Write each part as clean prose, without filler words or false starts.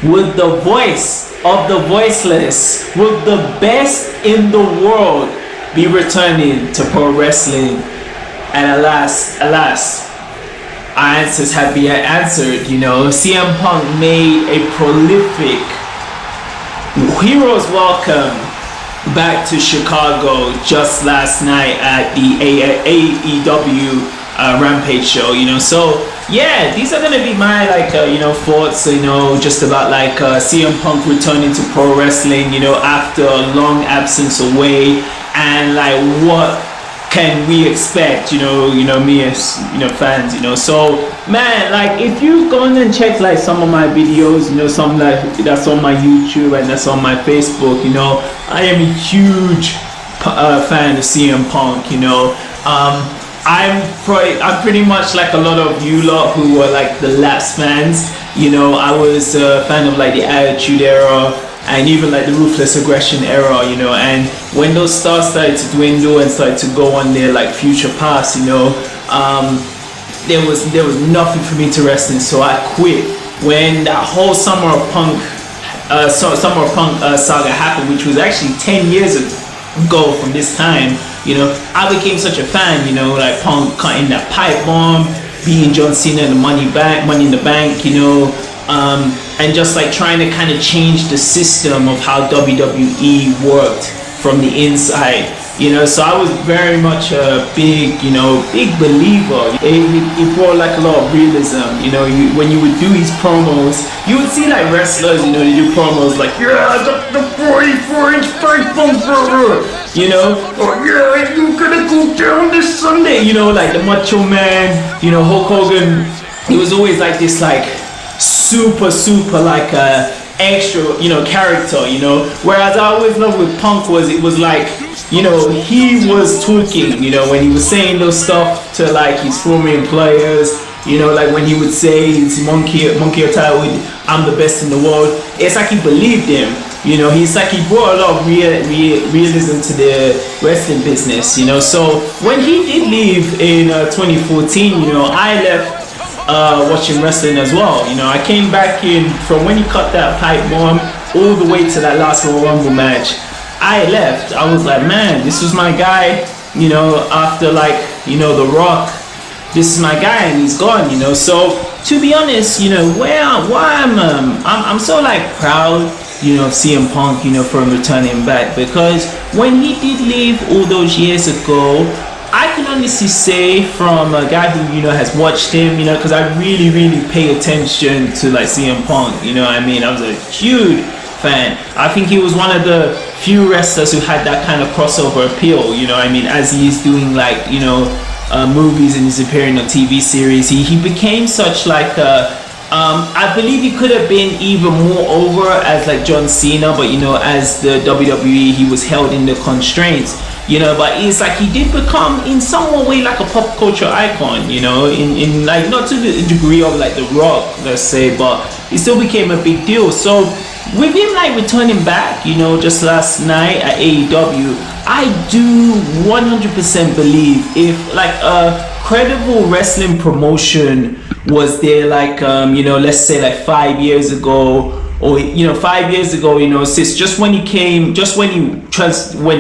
would the voice of the voiceless, would the best in the world be returning to pro wrestling? And alas, our answers have been answered. CM Punk made a prolific hero's welcome back to Chicago just last night at the AEW Rampage show. So yeah, these are gonna be my thoughts, just about CM Punk returning to pro wrestling, after a long absence away, and what can we expect, me as fans, so man, if you go on and check some of my videos, some that's on my YouTube and that's on my Facebook, I am a huge fan of CM Punk. I'm pretty much like a lot of you lot who are the Lapsed fans. I was a fan of the Attitude Era and even the Ruthless Aggression Era, and when those stars started to dwindle and started to go on their Future Past, there was nothing for me to wrestling, so I quit when that whole Summer of Punk saga happened, which was actually 10 years ago from this time. I became such a fan, Punk cutting that pipe bomb, beating John Cena in the Money in the Bank, and just trying to kind of change the system of how WWE worked from the inside. So I was very much a big believer. It brought a lot of realism. When you would do these promos, you would see wrestlers, they do promos yeah, the 44-inch pipe bomb, or yeah, you're gonna go down this Sunday. The Macho Man, Hulk Hogan. It was always this super extra character, whereas I always loved with Punk it was he was talking, when he was saying those stuff to his former employers, when he would say it's monkey or title, I'm the best in the world. It's he believed him. He's he brought a lot of realism to the wrestling business. So when he did leave in 2014, I left watching wrestling as well. I came back in from when he cut that pipe bomb all the way to that last Royal Rumble match. I left. I was man, this was my guy. After The Rock, this is my guy, and he's gone. So to be honest, I'm so proud, of CM Punk, for returning back, because when he did leave all those years ago, I can honestly say, from a guy who has watched him, because I really pay attention to CM Punk. I was a huge fan. I think he was one of the few wrestlers who had that kind of crossover appeal. As he's doing movies and he's appearing on TV series, he became such I believe he could have been even more over as John Cena, but as the WWE, he was held in the constraints. But it's he did become in some way a pop culture icon, in not to the degree of The Rock, let's say, but he still became a big deal. So with him returning back, just last night at AEW, I do 100% believe if a credible wrestling promotion was there let's say 5 years ago, or 5 years ago, since just when he went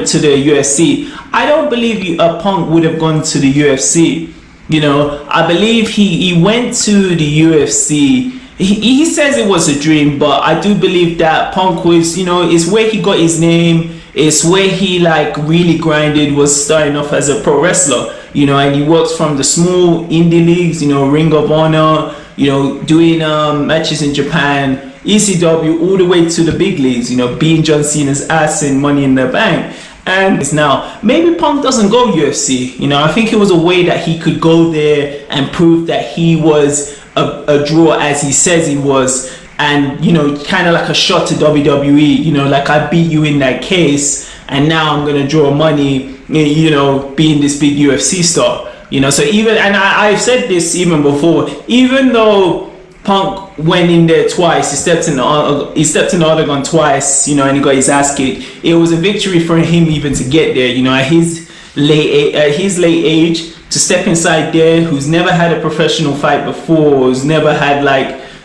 to the UFC, I don't believe Punk would have gone to the UFC. I believe he went to the UFC. He says it was a dream, but I do believe that Punk was, is where he got his name. It's where he really grinded, was starting off as a pro wrestler, and he works from the small indie leagues, Ring of Honor, doing matches in Japan, ECW, all the way to the big leagues, beating John Cena's ass in Money in the Bank. And now maybe Punk doesn't go UFC. I think it was a way that he could go there and prove that he was a draw, as he says he was, and kind of a shot to WWE. I beat you in that case, and now I'm gonna draw money, being this big UFC star. So even, and I've said this even before, even though Punk went in there twice, he stepped in the octagon twice, and he got his ass kicked. It was a victory for him even to get there, at his late age, to step inside there, who's never had a professional fight before, who's never had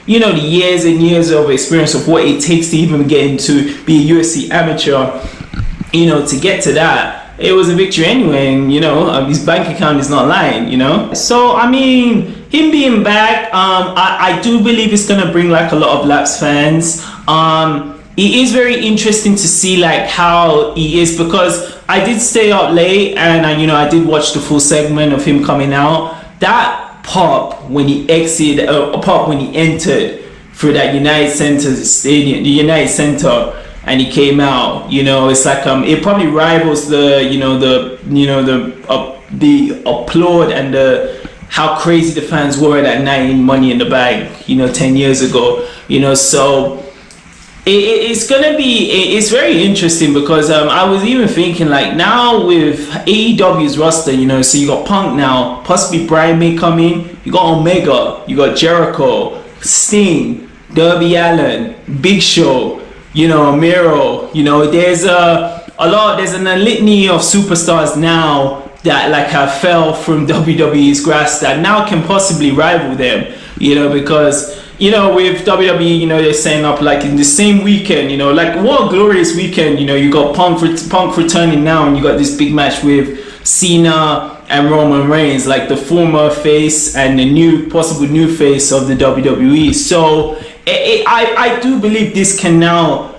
you know, the years and years of experience of what it takes to even get into be a UFC amateur, you know, to get to that, it was a victory anyway. And you know, his bank account is not lying, you know. So I mean, him being back, I do believe it's gonna bring like a lot of Laps fans. It is very interesting to see like how he is, because I did stay up late and you know, I did watch the full segment of him coming out. That pop when he exited, pop when he entered through that United Center stadium, the United Center, and he came out. You know, it's like it probably rivals the the applaud and the how crazy the fans were that night in Money in the Bank, you know, 10 years ago. You know, so it's gonna be, it's very interesting, because I was even thinking like now with AEW's roster, you know, so you got Punk now, possibly Brian may come in, you got Omega, you got Jericho, Sting, Darby Allin, Big Show, you know, Miro, you know, there's a litany of superstars now that like have fell from WWE's grasp that now can possibly rival them, you know, because you know, with WWE, you know, they're saying up like in the same weekend, you know, like what a glorious weekend, you know, you got Punk returning now, and you got this big match with Cena and Roman Reigns, like the former face and the possible new face of the WWE. So I do believe this can now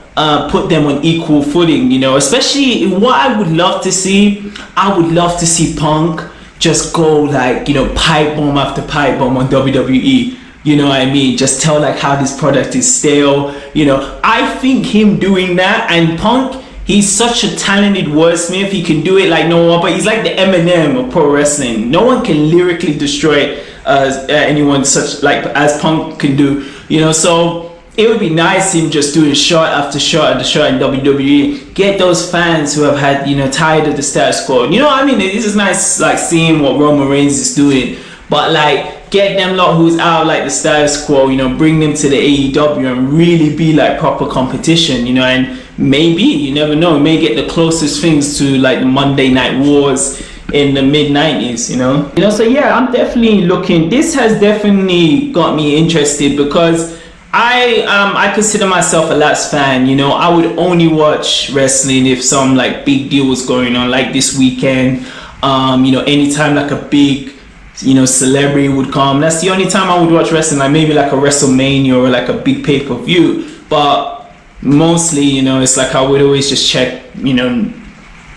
put them on equal footing, you know, especially what I would love to see. I would love to see Punk just go like, you know, pipe bomb after pipe bomb on WWE. You know what I mean? Just tell like how this product is stale. You know, I think him doing that, and Punk, he's such a talented wordsmith. He can do it like no one, but he's like the Eminem of pro wrestling. No one can lyrically destroy anyone such like as Punk can do. You know, so it would be nice him just doing shot after shot after shot in WWE. Get those fans who have had, you know, tired of the status quo. You know what I mean? This is nice, like seeing what Roman Reigns is doing, but like, get them lot who's out like the status quo, you know, bring them to the AEW and really be like proper competition, you know, and maybe, you never know, may get the closest things to like the Monday Night Wars in the mid-90s, you know. So yeah, I'm definitely looking, this has definitely got me interested, because I consider myself a Laps fan, you know. I would only watch wrestling if some like big deal was going on, like this weekend, you know, anytime like a big, you know, celebrity would come. That's the only time I would watch wrestling, like maybe like a WrestleMania or like a big pay-per-view. But mostly, you know, it's like I would always just check, you know,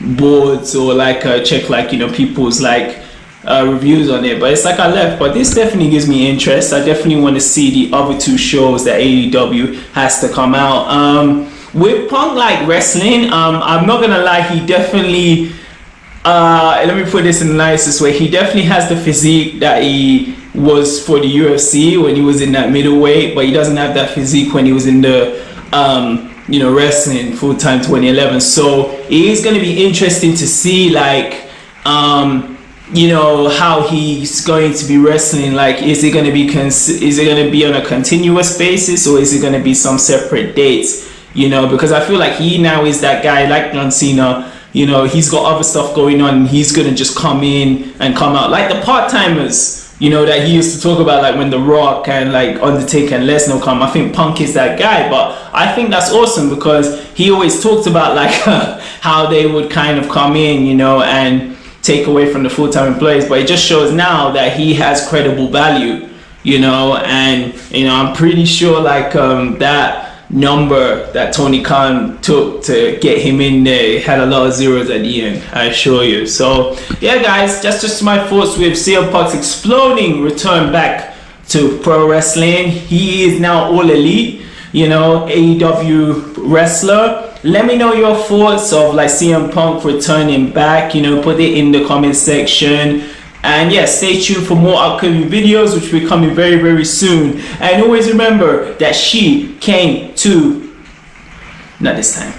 boards or like check like, you know, people's like reviews on it. But it's like I left, but this definitely gives me interest. I definitely want to see the other two shows that AEW has to come out. With Punk like wrestling, I'm not gonna lie, he definitely let me put this in the nicest way. He definitely has the physique that he was for the UFC when he was in that middleweight, but he doesn't have that physique when he was in the you know, wrestling full-time 2011. So it is going to be interesting to see like you know, how he's going to be wrestling. Like, is it going to be on a continuous basis, or is it going to be some separate dates, you know? Because I feel like he now is that guy like John Cena. You know, he's got other stuff going on, and he's gonna just come in and come out like the part-timers, you know, that he used to talk about, like when The Rock and like Undertaker and Lesnar come. I think Punk is that guy, but I think that's awesome, because he always talked about like how they would kind of come in, you know, and take away from the full-time employees. But it just shows now that he has credible value, you know. And you know, I'm pretty sure like that number that Tony Khan took to get him in there had a lot of zeros at the end, I assure you. So yeah guys, that's just my thoughts with CM Punk's exploding return back to pro wrestling. He is now All Elite, you know, AEW wrestler. Let me know your thoughts of like CM Punk returning back, you know, put it in the comment section. And yeah, stay tuned for more upcoming videos, which will be coming very, very soon. And always remember that she came to, not this time.